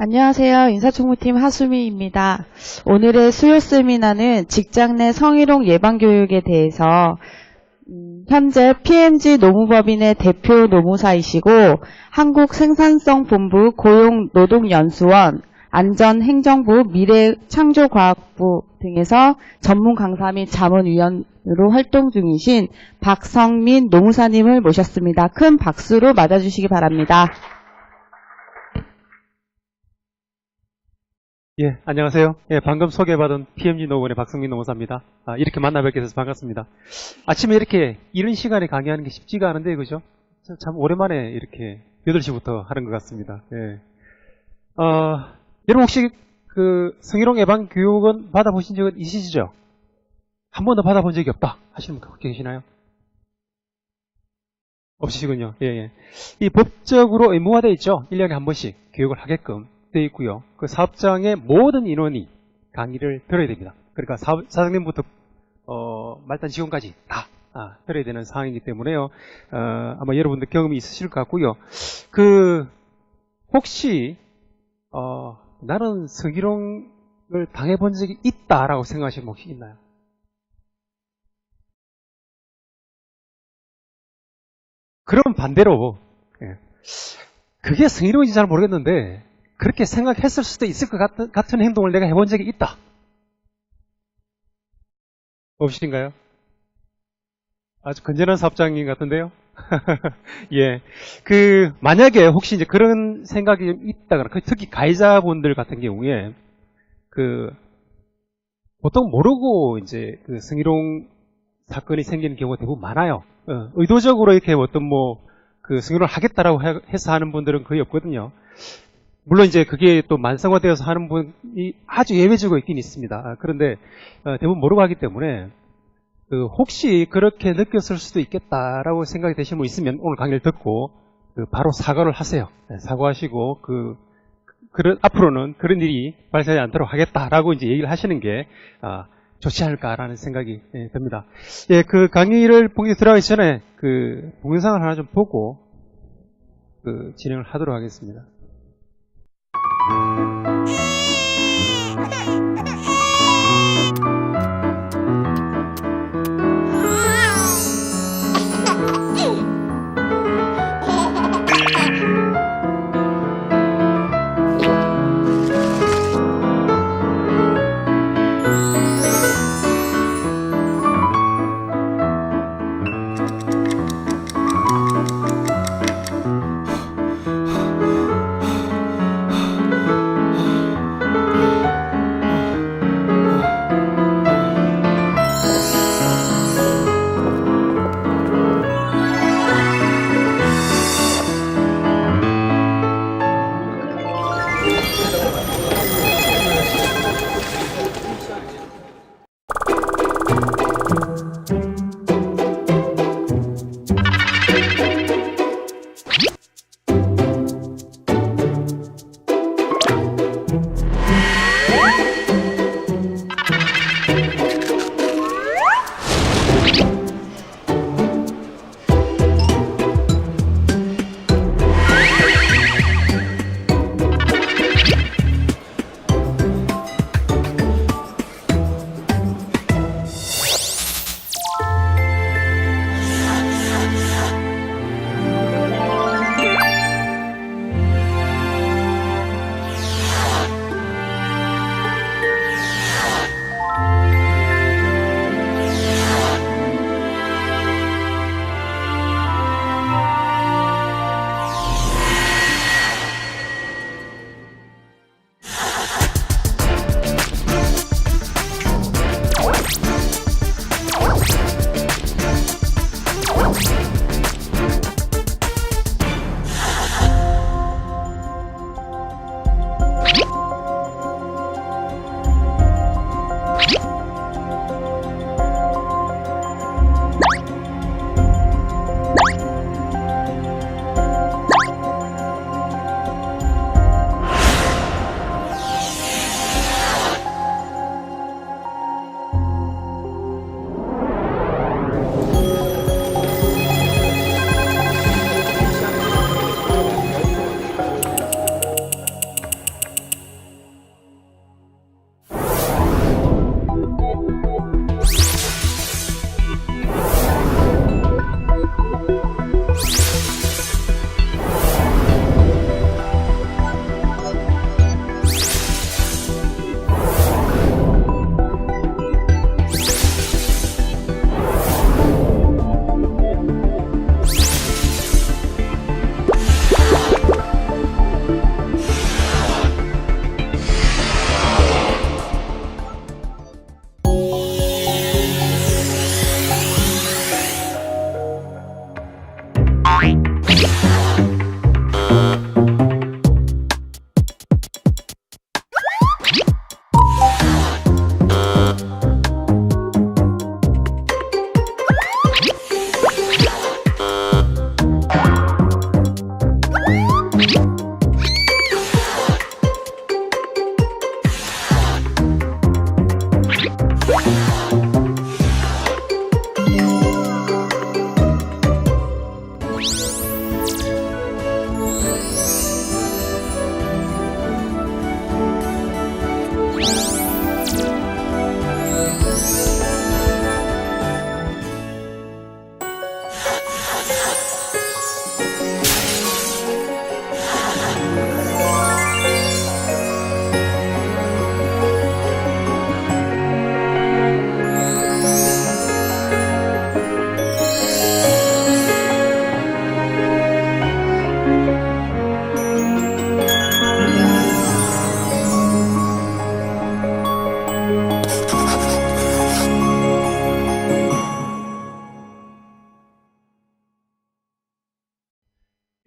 안녕하세요. 인사총무팀 하수미입니다. 오늘의 수요 세미나는 직장 내 성희롱 예방교육에 대해서 현재 PMG 노무법인의 대표 노무사이시고 한국생산성본부 고용노동연수원, 안전행정부 미래창조과학부 등에서 전문 강사 및 자문위원으로 활동 중이신 박성민 노무사님을 모셨습니다. 큰 박수로 맞아주시기 바랍니다. 예, 안녕하세요. 예, 방금 소개받은 PMG 노무원의 박성민 노무사입니다. 이렇게 만나 뵙게 돼서 반갑습니다. 아침에 이렇게 이런 시간에 강의하는 게 쉽지가 않은데, 그죠? 참 오랜만에 이렇게 8시부터 하는 것 같습니다. 예. 여러분 혹시 그 성희롱 예방 교육은 받아보신 적은 있으시죠? 한 번도 받아본 적이 없다 하시는 분 계시나요? 없으시군요. 예, 예. 이 법적으로 의무화되어 있죠? 1년에 한 번씩 교육을 하게끔 되어 있고요. 그 사업장의 모든 인원이 강의를 들어야 됩니다. 그러니까 사장님부터 말단 직원까지 다 들어야 되는 상황이기 때문에요. 아마 여러분들 경험이 있으실 것 같고요. 혹시 나는 성희롱을 당해본 적이 있다라고 생각하시는 분 혹시 있나요? 그럼 반대로 그게 성희롱인지 잘 모르겠는데 그렇게 생각했을 수도 있을 것 같은 행동을 내가 해본 적이 있다. 없으신가요? 아주 건전한 사업장님 같은데요? 예. 만약에 혹시 이제 그런 생각이 있다거나, 특히 가해자분들 같은 경우에, 보통 모르고 이제 성희롱 사건이 생기는 경우가 대부분 많아요. 의도적으로 이렇게 성희롱을 하겠다라고 해서 하는 분들은 거의 없거든요. 물론 이제 그게 또 만성화되어서 하는 분이 아주 예외적으로 있긴 있습니다. 그런데 대부분 모르고 하기 때문에 혹시 그렇게 느꼈을 수도 있겠다라고 생각이 되시는 분 있으면 오늘 강의를 듣고 바로 사과를 하세요. 사과하시고 앞으로는 그런 일이 발생하지 않도록 하겠다라고 이제 얘기를 하시는 게 좋지 않을까라는 생각이 듭니다. 예, 강의를 본격적으로 들어가기 전에 동영상을 하나 좀 보고 진행을 하도록 하겠습니다.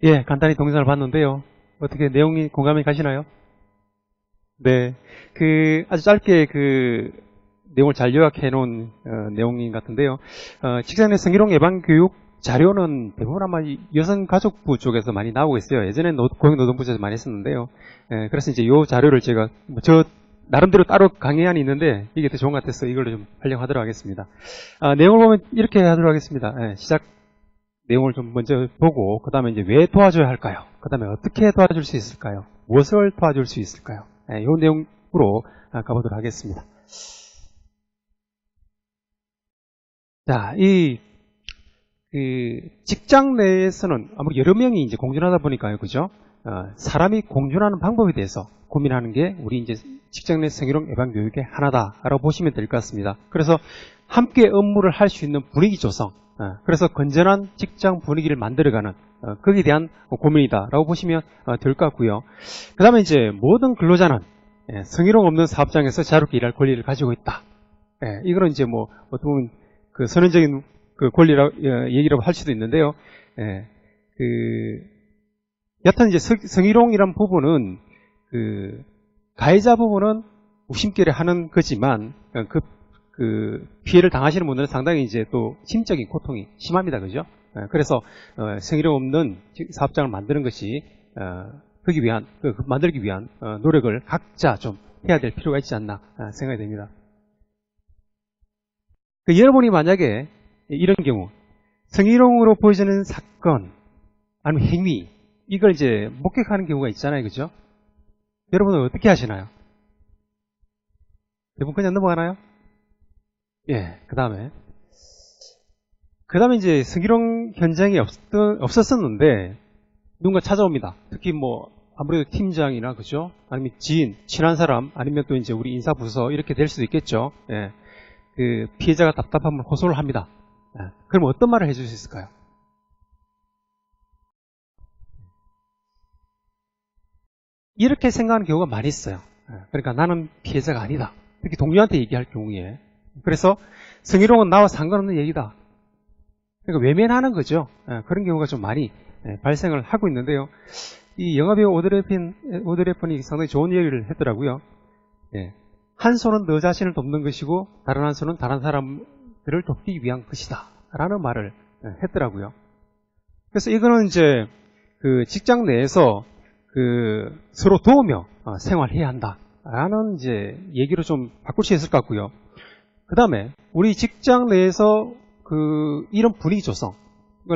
예, 간단히 동영상을 봤는데요. 어떻게 내용이 공감이 가시나요? 네. 아주 짧게 내용을 잘 요약해 놓은 내용인 것 같은데요. 직장 내 성희롱 예방 교육 자료는 대부분 아마 여성가족부 쪽에서 많이 나오고 있어요. 예전에 고용노동부 쪽에서 많이 했었는데요. 그래서 이제 이 자료를 제가 나름대로 따로 강의안이 있는데 이게 더 좋은 것 같아서 이걸로 좀 활용하도록 하겠습니다. 내용을 보면 이렇게 하도록 하겠습니다. 시작 내용을 좀 먼저 보고 그 다음에 이제 왜 도와줘야 할까요? 그 다음에 어떻게 도와줄 수 있을까요? 무엇을 도와줄 수 있을까요? 이 내용으로 가보도록 하겠습니다. 자, 직장 내에서는 아무리 여러 명이 이제 공존하다 보니까요, 그죠? 사람이 공존하는 방법에 대해서 고민하는 게 우리 이제 직장 내 성희롱 예방 교육의 하나다라고 보시면 될 것 같습니다. 그래서 함께 업무를 할 수 있는 분위기 조성, 그래서 건전한 직장 분위기를 만들어가는 거기에 대한 고민이다라고 보시면 될 것 같고요. 그 다음에 이제 모든 근로자는 성희롱 없는 사업장에서 자유롭게 일할 권리를 가지고 있다. 이거는 이제 뭐 어떻게 보면 선언적인 권리라고 얘기라고 할 수도 있는데요. 여튼 이제 성희롱이란 부분은 가해자 부분은 무심결에 하는 거지만 피해를 당하시는 분들은 상당히 이제 또 심적인 고통이 심합니다, 그죠? 그래서 성희롱 없는 사업장을 만드는 것이 만들기 위한 노력을 각자 좀 해야 될 필요가 있지 않나 생각이 됩니다. 여러분이 만약에 이런 경우 성희롱으로 보여지는 사건 아니면 행위 이걸 이제 목격하는 경우가 있잖아요, 그죠? 여러분은 어떻게 하시나요? 대부분 그냥 넘어가나요? 예, 그 다음에 이제 성희롱 현장이 없었었는데 누군가 찾아옵니다. 특히 뭐 아무래도 팀장이나 그죠? 아니면 지인, 친한 사람, 아니면 또 이제 우리 인사부서 이렇게 될 수도 있겠죠. 예. 피해자가 답답하면 호소를 합니다. 예. 그럼 어떤 말을 해줄 수 있을까요? 이렇게 생각하는 경우가 많이 있어요. 그러니까 나는 피해자가 아니다. 특히 동료한테 얘기할 경우에. 그래서 성희롱은 나와 상관없는 얘기다. 그러니까 외면하는 거죠. 그런 경우가 좀 많이 발생을 하고 있는데요. 이 영화배우 오드리 헵번이 상당히 좋은 얘기를 했더라고요. 한 손은 너 자신을 돕는 것이고 다른 한 손은 다른 사람들을 돕기 위한 것이다 라는 말을 했더라고요. 그래서 이거는 이제 직장 내에서 서로 도우며 생활해야 한다 라는 이제 얘기로 좀 바꿀 수 있을 것 같고요. 그 다음에 우리 직장 내에서 이런 분위기 조성을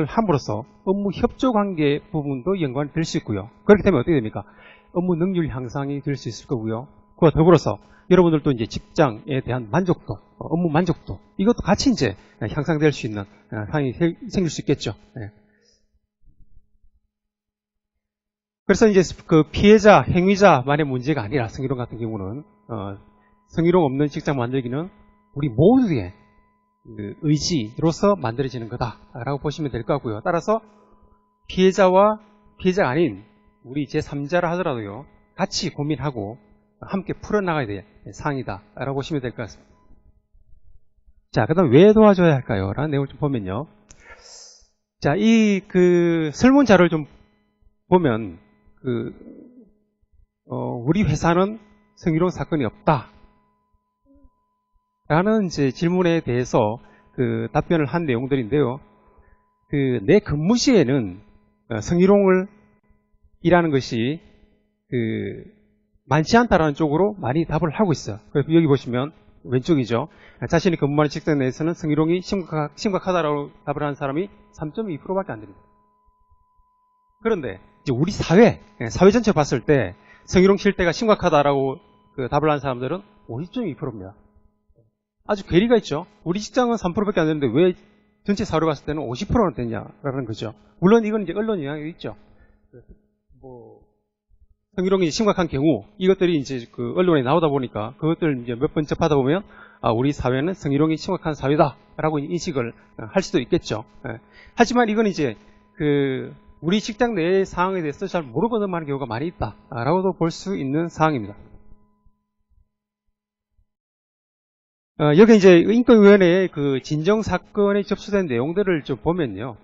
함으로써 업무 협조 관계 부분도 연관이 될 수 있고요. 그렇게 되면 어떻게 됩니까? 업무 능률 향상이 될 수 있을 거고요. 그와 더불어서 여러분들도 이제 직장에 대한 만족도, 업무 만족도 이것도 같이 이제 향상될 수 있는 상황이 생길 수 있겠죠. 그래서 이제 피해자, 행위자만의 문제가 아니라 성희롱 같은 경우는 성희롱 없는 직장 만들기는 우리 모두의 의지로서 만들어지는 거다라고 보시면 될 것 같고요. 따라서 피해자가 아닌 우리 제3자라 하더라도요. 같이 고민하고 함께 풀어나가야 될 사항이다라고 보시면 될 것 같습니다. 자, 그 다음 왜 도와줘야 할까요? 라는 내용을 좀 보면요. 자, 설문 자료를 좀 보면 우리 회사는 성희롱 사건이 없다. 라는 이제 질문에 대해서 답변을 한 내용들인데요. 내 근무 시에는 성희롱을 일하는 것이 많지 않다라는 쪽으로 많이 답을 하고 있어요. 그래서 여기 보시면 왼쪽이죠. 자신이 근무하는 직장 내에서는 성희롱이 심각하다라고 답을 하는 사람이 3.2%밖에 안 됩니다. 그런데 이제 우리 사회 전체 봤을 때 성희롱 실태가 심각하다라고 답을 하는 사람들은 50.2%입니다. 아주 괴리가 있죠. 우리 직장은 3%밖에 안 되는데 왜 전체 사회로 봤을 때는 50%나 되냐라는 거죠. 물론 이건 이제 언론 영향이 있죠. 성희롱이 심각한 경우 이것들이 이제 언론에 나오다 보니까 그것들 이제 몇 번 접하다 보면 우리 사회는 성희롱이 심각한 사회다라고 인식을 할 수도 있겠죠. 하지만 이건 이제 우리 직장 내의 상황에 대해서 잘 모르고 넘어가는 경우가 많이 있다라고도 볼 수 있는 상황입니다. 여기 이제 인권위원회의 진정 사건에 접수된 내용들을 좀 보면요.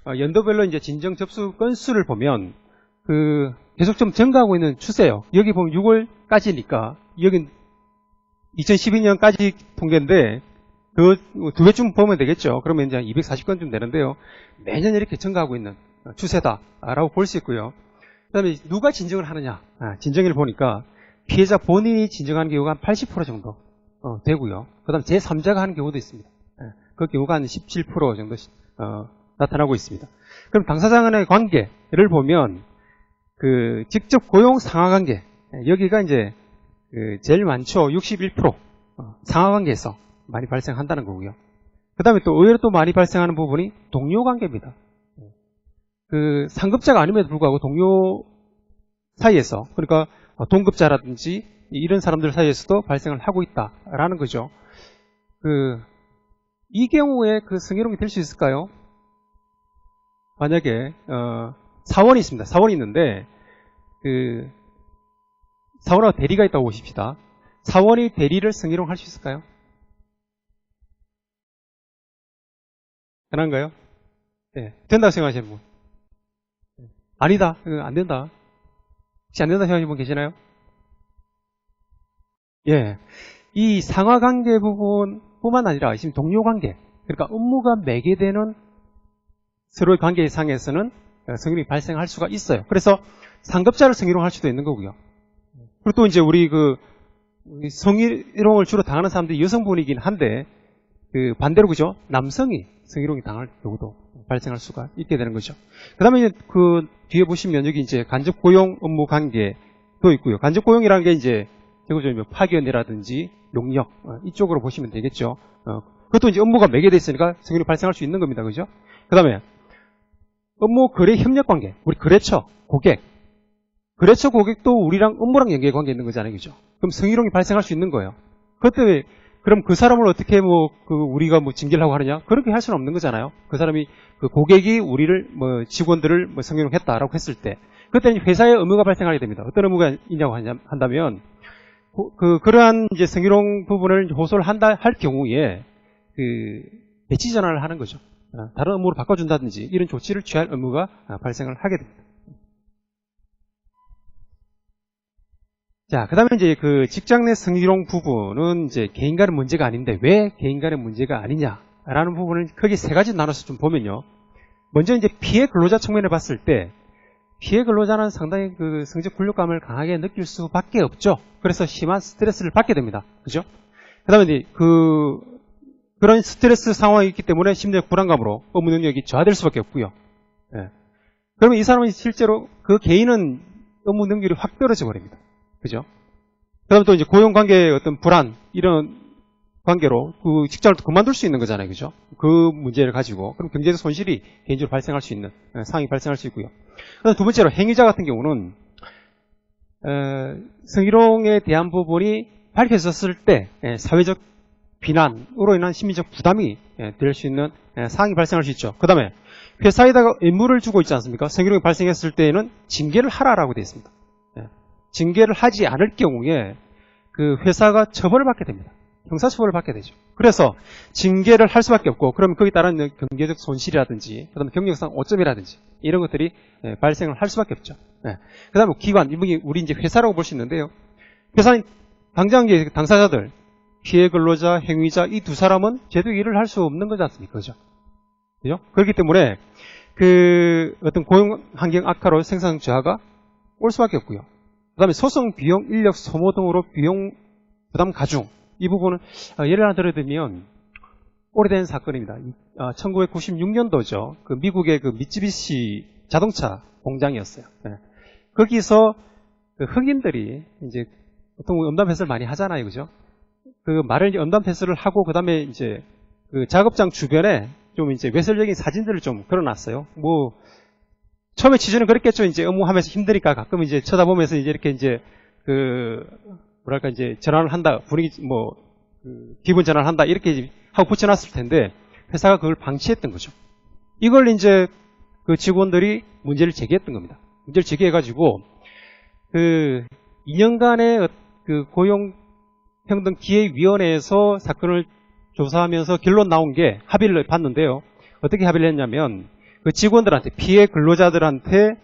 연도별로 이제 진정 접수 건수를 보면 계속 좀 증가하고 있는 추세예요. 여기 보면 6월까지니까 여긴 2012년까지 통계인데 그 두 배쯤 보면 되겠죠. 그러면 이제 240건쯤 되는데요. 매년 이렇게 증가하고 있는 추세다라고 볼 수 있고요. 그다음에 누가 진정을 하느냐? 진정을 보니까 피해자 본인이 진정하는 경우가 한 80% 정도 되고요. 그다음 제3자가 하는 경우도 있습니다. 그 경우가 한 17% 정도 나타나고 있습니다. 그럼 당사자 간의 관계를 보면 직접 고용 상하 관계 여기가 이제 제일 많죠. 61% 상하 관계에서 많이 발생한다는 거고요. 그 다음에 또 의외로 또 많이 발생하는 부분이 동료 관계입니다. 상급자가 아님에도 불구하고 동료 사이에서, 그러니까 동급자라든지 이런 사람들 사이에서도 발생을 하고 있다라는 거죠. 이 경우에 성희롱이 될 수 있을까요? 만약에 사원이 있습니다. 사원이 있는데 사원하고 대리가 있다고 보십시다. 사원이 대리를 성희롱할 수 있을까요? 가능한가요? 네. 된다고 생각하시는 분? 아니다. 안 된다. 혹시 안 된다고 생각하시는 분 계시나요? 예. 이 상하관계 부분뿐만 아니라 지금 동료관계, 그러니까 업무가 매개되는 서로의 관계상에서는 성희롱이 발생할 수가 있어요. 그래서 상급자를 성희롱할 수도 있는 거고요. 그리고 또 이제 우리 성희롱을 주로 당하는 사람들이 여성분이긴 한데 반대로 그죠? 남성이 성희롱이 당할 경우도 발생할 수가 있게 되는 거죠. 그 다음에 뒤에 보시면 여기 이제 간접 고용 업무 관계도 있고요. 간접 고용이라는 게 이제 대구적인 파견이라든지 용역 이쪽으로 보시면 되겠죠. 그것도 이제 업무가 매개돼 있으니까 성희롱이 발생할 수 있는 겁니다. 그죠? 그 다음에 업무 거래 협력 관계, 우리 거래처 고객, 거래처 고객도 우리랑 업무랑 연계 관계 있는 거잖아요. 그죠? 그럼 성희롱이 발생할 수 있는 거예요. 그때 그럼 그 사람을 어떻게 우리가 징계를 하고 하느냐? 그렇게 할 수는 없는 거잖아요. 그 사람이 고객이 우리를 직원들을 성희롱했다라고 했을 때 그때 회사에 의무가 발생하게 됩니다. 어떤 의무가 있냐고 한다면 그러한 이제 성희롱 부분을 호소를 할 경우에 배치 전환을 하는 거죠. 다른 업무로 바꿔준다든지 이런 조치를 취할 의무가 발생을 하게 됩니다. 자, 그 다음에 이제 직장 내 성희롱 부분은 이제 개인 간의 문제가 아닌데 왜 개인 간의 문제가 아니냐라는 부분을 크게 세 가지 나눠서 좀 보면요. 먼저 이제 피해 근로자 측면을 봤을 때 피해 근로자는 상당히 성적 굴욕감을 강하게 느낄 수밖에 없죠. 그래서 심한 스트레스를 받게 됩니다. 그죠? 그 다음에 이제 그런 스트레스 상황이 있기 때문에 심리적 불안감으로 업무 능력이 저하될 수밖에 없고요. 예. 그러면 이 사람은 실제로 그 개인은 업무 능률이 확 떨어져 버립니다. 그죠? 그 다음에 또 이제 고용관계의 어떤 불안, 이런 관계로 직장을 그만둘 수 있는 거잖아요. 그죠? 그 문제를 가지고. 그럼 경제적 손실이 개인적으로 발생할 수 있는 상황이 발생할 수 있고요. 그다음 두 번째로 행위자 같은 경우는, 성희롱에 대한 부분이 밝혀졌을 때 사회적 비난으로 인한 심리적 부담이 될 수 있는 상황이 발생할 수 있죠. 그 다음에 회사에다가 의무를 주고 있지 않습니까? 성희롱이 발생했을 때에는 징계를 하라라고 되어 있습니다. 징계를 하지 않을 경우에 회사가 처벌을 받게 됩니다. 형사처벌을 받게 되죠. 그래서 징계를 할 수밖에 없고, 그러면 거기에 따른 경제적 손실이라든지, 그 다음에 경력상 오점이라든지, 이런 것들이 발생을 할 수밖에 없죠. 그 다음에 기관, 이분이 우리 이제 회사라고 볼 수 있는데요. 회사는 당장 이제 당사자들, 피해 근로자, 행위자, 이 두 사람은 제대로 일을 할 수 없는 거지 않습니까? 그죠? 그죠? 그렇기 때문에, 어떤 고용 환경 악화로 생산 저하가 올 수밖에 없고요. 그 다음에 소송 비용, 인력 소모 등으로 비용 부담 가중. 이 부분은 예를 하나 들어드리면 오래된 사건입니다. 1996년도죠. 미국의 미쯔비시 자동차 공장이었어요. 거기서 흑인들이 이제 보통 음담 패스를 많이 하잖아요. 그죠? 말을 음담 패스를 하고 그다음에 이제 작업장 주변에 좀 이제 외설적인 사진들을 좀 걸어놨어요. 처음에 취지는 그랬겠죠. 이제 업무하면서 힘드니까 가끔 이제 쳐다보면서 이제 이렇게 이제 뭐랄까 이제 전환을 한다, 분위기 기분 전환을 한다 이렇게 하고 붙여놨을 텐데 회사가 그걸 방치했던 거죠. 이걸 이제 직원들이 문제를 제기했던 겁니다. 문제를 제기해가지고 2년간의 고용평등기획위원회에서 사건을 조사하면서 결론 나온 게 합의를 봤는데요. 어떻게 합의를 했냐면 그 직원들한테, 피해 근로자들한테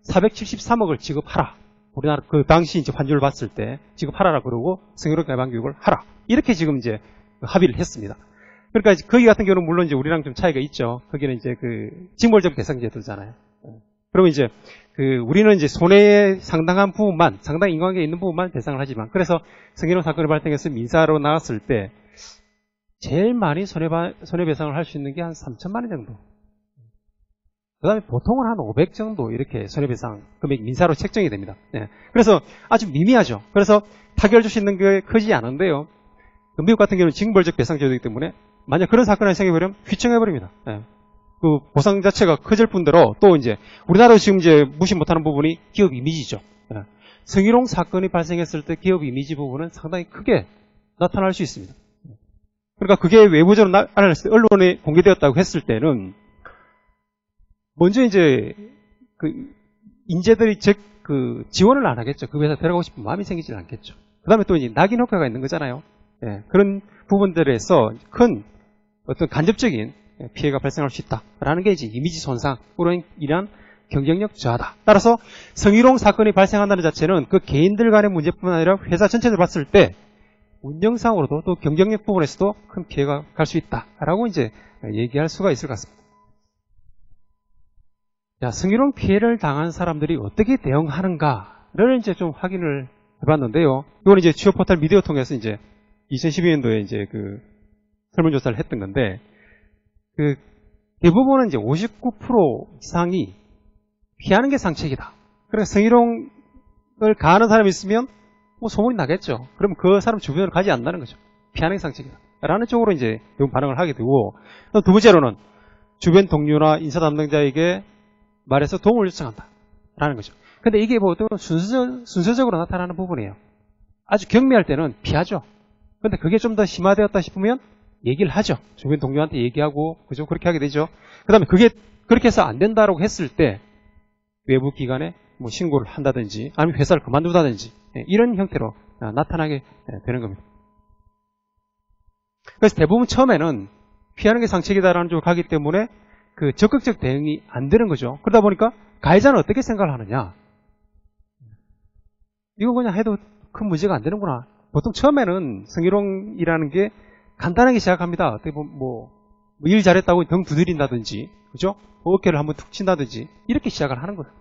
473억을 지급하라. 우리나라 그 당시 이제 환율을 봤을 때 지급하라라 그러고 성희롱 예방 교육을 하라. 이렇게 지금 이제 합의를 했습니다. 그러니까 거기 같은 경우는 물론 이제 우리랑 좀 차이가 있죠. 거기는 이제 그 징벌적 배상 제도잖아요. 그러면 이제 우리는 이제 손해의 상당한 부분만, 상당히 인과관계 있는 부분만 배상을 하지만, 그래서 성희롱 사건이 발생해서 민사로 나왔을 때 제일 많이 손해배상을 할 수 있는 게 한 3천만 원 정도. 그 다음에 보통은 한 500 정도 이렇게 손해배상 금액 민사로 책정이 됩니다. 네. 그래서 아주 미미하죠. 그래서 타결 줄 수 있는 게 크지 않은데요. 미국 같은 경우는 징벌적 배상 제도이기 때문에 만약 그런 사건이 생겨버리면 휘청해버립니다. 네. 그 보상 자체가 커질 뿐더러 또 이제 우리나라도 지금 이제 무시 못하는 부분이 기업 이미지죠. 네. 성희롱 사건이 발생했을 때 기업 이미지 부분은 상당히 크게 나타날 수 있습니다. 그러니까 그게 외부적으로 언론에 공개되었다고 했을 때는 먼저 이제 그 인재들이 지원을 안 하겠죠. 그 회사 들어가고 싶은 마음이 생기질 않겠죠. 그 다음에 또 이제 낙인 효과가 있는 거잖아요. 예, 그런 부분들에서 큰 어떤 간접적인 피해가 발생할 수 있다라는 게 이제 이미지 손상으로 인한 경쟁력 저하다. 따라서 성희롱 사건이 발생한다는 자체는 그 개인들 간의 문제뿐만 아니라 회사 전체를 봤을 때 운영상으로도 또 경쟁력 부분에서도 큰 피해가 갈 수 있다라고 이제 얘기할 수가 있을 것 같습니다. 자, 성희롱 피해를 당한 사람들이 어떻게 대응하는가를 이제 좀 확인을 해봤는데요. 이건 이제 취업 포털 미디어 통해서 이제 2012년도에 이제 그 설문조사를 했던 건데, 그 대부분은 이제 59% 이상이 피하는 게 상책이다. 그러니까 성희롱을 가하는 사람이 있으면 뭐 소문이 나겠죠. 그러면 그 사람 주변으로 가지 않는다는 거죠. 피하는 게 상책이다. 라는 쪽으로 이제 반응을 하게 되고, 또 두 번째로는 주변 동료나 인사 담당자에게 말해서 도움을 요청한다. 라는 거죠. 근데 이게 보통 순서적으로 나타나는 부분이에요. 아주 경미할 때는 피하죠. 근데 그게 좀 더 심화되었다 싶으면 얘기를 하죠. 주변 동료한테 얘기하고, 그죠? 그렇게 하게 되죠. 그 다음에 그게 그렇게 해서 안 된다라고 했을 때 외부 기관에 뭐 신고를 한다든지 아니면 회사를 그만두다든지 이런 형태로 나타나게 되는 겁니다. 그래서 대부분 처음에는 피하는 게 상책이다라는 쪽으로 가기 때문에 그 적극적 대응이 안 되는 거죠. 그러다 보니까 가해자는 어떻게 생각을 하느냐. 이거 그냥 해도 큰 문제가 안 되는구나. 보통 처음에는 성희롱이라는 게 간단하게 시작합니다. 어떻게 보면 일 잘했다고 등 두드린다든지, 그죠? 어깨를 한번 툭 친다든지 이렇게 시작을 하는 거예요.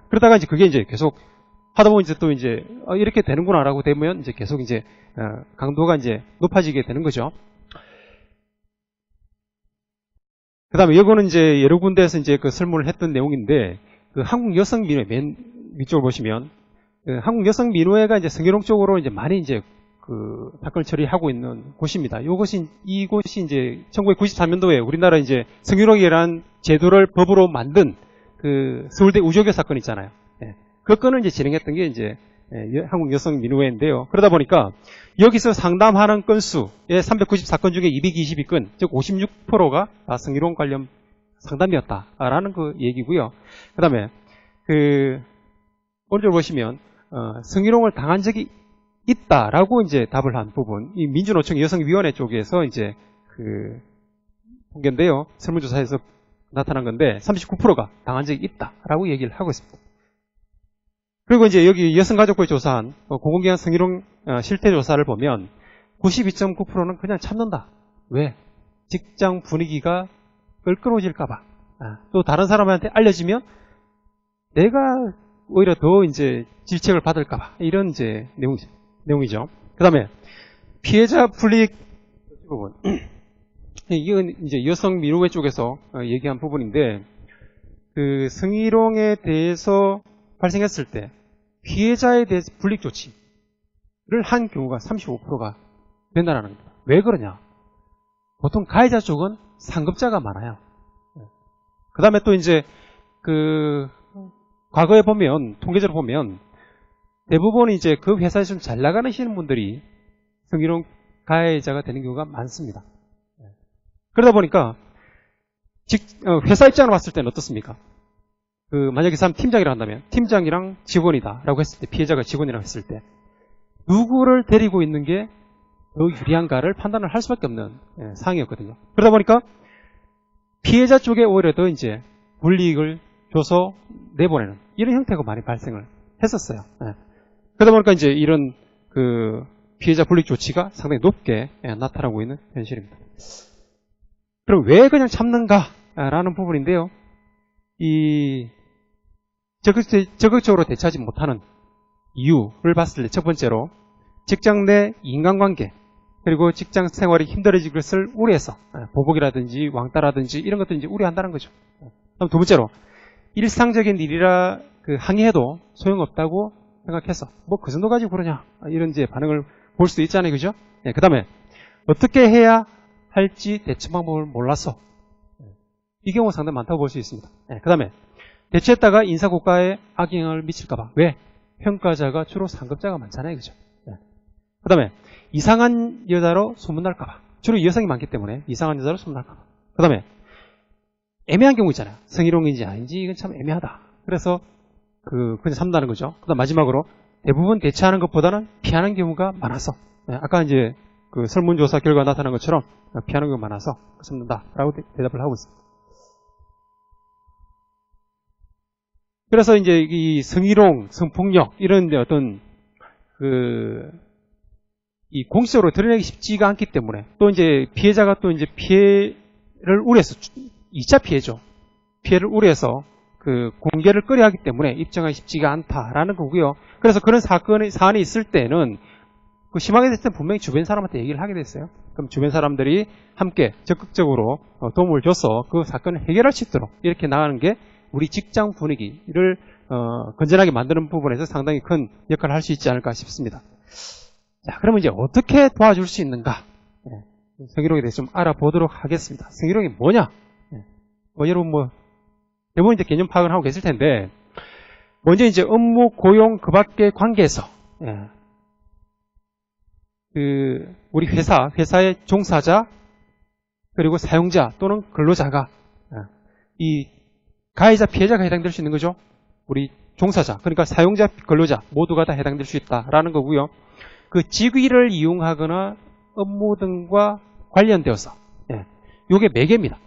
그러다가 이제 그게 이제 계속 하다 보면 이제 또 이제 이렇게 되는구나라고 되면 이제 계속 이제 강도가 이제 높아지게 되는 거죠. 그 다음에 이거는 이제 여러 군데에서 이제 그 설문을 했던 내용인데, 그 한국여성민회 맨 위쪽을 보시면, 그 한국여성민회가 이제 성희롱 쪽으로 이제 많이 이제 그 사건을 처리하고 있는 곳입니다. 이곳이 이제 1993년도에 우리나라 이제 성희롱이라는 제도를 법으로 만든 그 서울대 우조교 사건 있잖아요. 그 건을 이제 진행했던 게 이제 한국여성민회인데요. 그러다 보니까 여기서 상담하는 건수의 394건 중에 222건, 즉 56%가 성희롱 관련 상담이었다라는 그 얘기고요. 그 다음에 오른쪽 보시면 성희롱을 당한 적이 있다라고 이제 답을 한 부분, 이 민주노총 여성위원회 쪽에서 이제 그 통계인데요. 설문조사에서 나타난 건데 39%가 당한 적이 있다라고 얘기를 하고 있습니다. 그리고 이제 여기 여성가족부에 조사한 공공기관 성희롱 실태조사를 보면 92.9%는 그냥 참는다. 왜? 직장 분위기가 껄끄러워질까봐. 또 다른 사람한테 알려지면 내가 오히려 더 이제 질책을 받을까봐. 이런 이제 내용이죠. 그 다음에 피해자 불이익 부분. 이건 이제 여성민우회 쪽에서 얘기한 부분인데, 그 성희롱에 대해서 발생했을 때 피해자에 대해서 불이익 조치를 한 경우가 35%가 된다는 겁니다. 왜 그러냐? 보통 가해자 쪽은 상급자가 많아요. 그 다음에 또 이제 그 과거에 보면, 통계적으로 보면 대부분 이제 그 회사에서 좀 잘 나가시는 분들이 성희롱 가해자가 되는 경우가 많습니다. 그러다 보니까 회사 입장으로 봤을 때는 어떻습니까? 만약에 그 사람 팀장이라 한다면 팀장이랑 직원이다 라고 했을 때, 피해자가 직원이라고 했을 때 누구를 데리고 있는 게 더 유리한가를 판단을 할 수밖에 없는 상황이었거든요. 그러다 보니까 피해자 쪽에 오히려 더 이제 불이익을 줘서 내보내는 이런 형태가 많이 발생을 했었어요. 예. 그러다 보니까 이제 이런 그 피해자 불이익 조치가 상당히 높게 나타나고 있는 현실입니다. 그럼 왜 그냥 참는가라는 부분인데요. 이 적극적으로 대처하지 못하는 이유를 봤을 때 첫 번째로 직장 내 인간관계 그리고 직장 생활이 힘들어질 것을 우려해서 보복이라든지 왕따라든지 이런 것들 이제 우려한다는 거죠. 그럼 두 번째로 일상적인 일이라 항의해도 소용없다고 생각해서 뭐 그 정도 가지고 그러냐 이런 이제 반응을 볼 수도 있잖아요, 그죠? 그 다음에 어떻게 해야 할지 대처 방법을 몰라서 이 경우가 상당히 많다고 볼 수 있습니다. 그 다음에 대처했다가 인사고과에 악영향을 미칠까봐. 왜? 평가자가 주로 상급자가 많잖아요, 그죠? 그 다음에 이상한 여자로 소문날까봐. 주로 여성이 많기 때문에 이상한 여자로 소문날까봐. 그 다음에 애매한 경우 있잖아요. 성희롱인지 아닌지 이건 참 애매하다. 그래서 그냥 참는다는 거죠. 그 다음 마지막으로 대부분 대처하는 것보다는 피하는 경우가 많아서 아까 이제 그 설문조사 결과 나타난 것처럼 피하는 경우가 많아서 참는다라고 대답을 하고 있습니다. 그래서 이제 이 성희롱, 성폭력 이런 어떤 이 공식적으로 드러내기 쉽지가 않기 때문에 또 이제 피해자가 또 이제 피해를 우려해서 2차 피해죠. 피해를 우려해서 공개를 꺼려하기 때문에 입증하기 쉽지가 않다라는 거고요. 그래서 그런 사안이 있을 때는 심하게 됐을 때 분명히 주변 사람한테 얘기를 하게 됐어요. 그럼 주변 사람들이 함께 적극적으로 도움을 줘서 그 사건을 해결할 수 있도록 이렇게 나가는 게 우리 직장 분위기를 건전하게 만드는 부분에서 상당히 큰 역할을 할 수 있지 않을까 싶습니다. 자, 그러면 이제 어떻게 도와줄 수 있는가? 성희롱에 대해서 좀 알아보도록 하겠습니다. 성희롱이 뭐냐? 여러분 대부분 이제 개념 파악을 하고 계실 텐데, 먼저 이제 업무, 고용, 그 밖의 관계에서, 우리 회사의 종사자, 그리고 사용자 또는 근로자가, 이 가해자, 피해자가 해당될 수 있는 거죠. 우리 종사자, 그러니까 사용자, 근로자 모두가 다 해당될 수 있다라는 거고요. 그 직위를 이용하거나 업무 등과 관련되어서, 요게 매개입니다.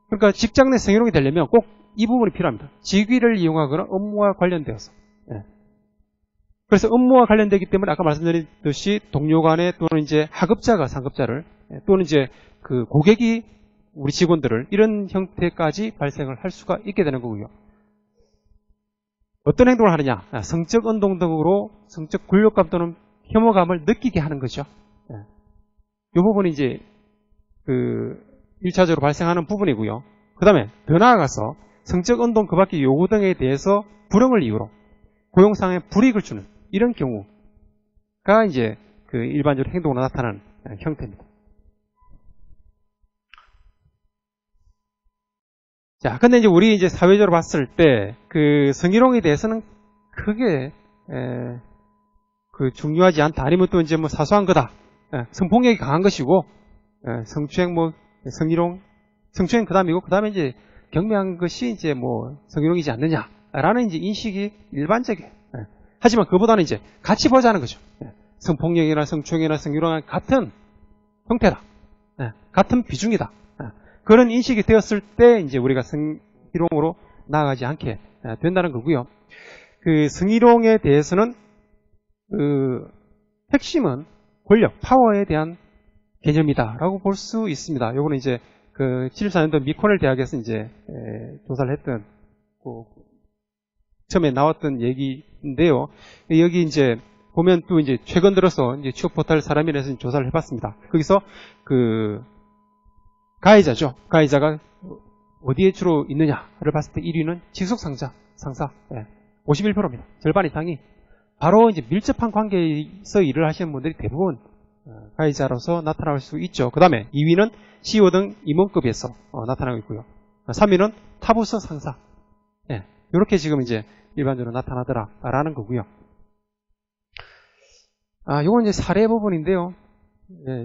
그러니까 직장 내 성희롱이 되려면 꼭 이 부분이 필요합니다. 직위를 이용하거나 업무와 관련되어서. 그래서 업무와 관련되기 때문에 아까 말씀드렸듯이 동료 간에 또는 이제 하급자가 상급자를 또는 이제 그 고객이 우리 직원들을 이런 형태까지 발생을 할 수가 있게 되는 거고요. 어떤 행동을 하느냐? 성적 운동 등으로 성적 굴욕감 또는 혐오감을 느끼게 하는 거죠. 이 부분이 이제 1차적으로 발생하는 부분이고요. 그 다음에 더 나아가서 성적 운동 그 밖의 요구 등에 대해서 불응을 이유로 고용상에 불이익을 주는 이런 경우가 이제 일반적으로 행동으로 나타나는 형태입니다. 자, 근데 이제 우리 이제 사회적으로 봤을 때 성희롱에 대해서는 크게 중요하지 않다. 아니면 또 이제 사소한 거다. 성폭력이 강한 것이고 성추행 성추행 그 다음에 이제 경미한 것이 이제 성희롱이지 않느냐라는 이제 인식이 일반적이에요. 하지만 그보다는 이제 같이 보자는 거죠. 성폭력이나 성추행이나 성희롱은 같은 형태다. 같은 비중이다. 그런 인식이 되었을 때 이제 우리가 성희롱으로 나아가지 않게 된다는 거고요. 성희롱에 대해서는 핵심은 권력, 파워에 대한 개념이다라고 볼 수 있습니다. 요거는 이제 74년도 미코넬 대학에서 이제 조사를 했던 처음에 나왔던 얘기인데요. 여기 이제 보면 또 이제 최근 들어서 이제 취업 포털 사람이라서 조사를 해봤습니다. 거기서 가해자죠. 가해자가 어디에 주로 있느냐를 봤을 때 1위는 직속 상사 51%입니다. 절반 이상이 바로 이제 밀접한 관계에서 일을 하시는 분들이 대부분 가해자로서 나타날 수 있죠. 그 다음에 2위는 CEO 등 임원급에서 나타나고 있고요. 3위는 타부서 상사. 이렇게 지금 이제 일반적으로 나타나더라라는 거고요. 요건 이제 사례 부분인데요.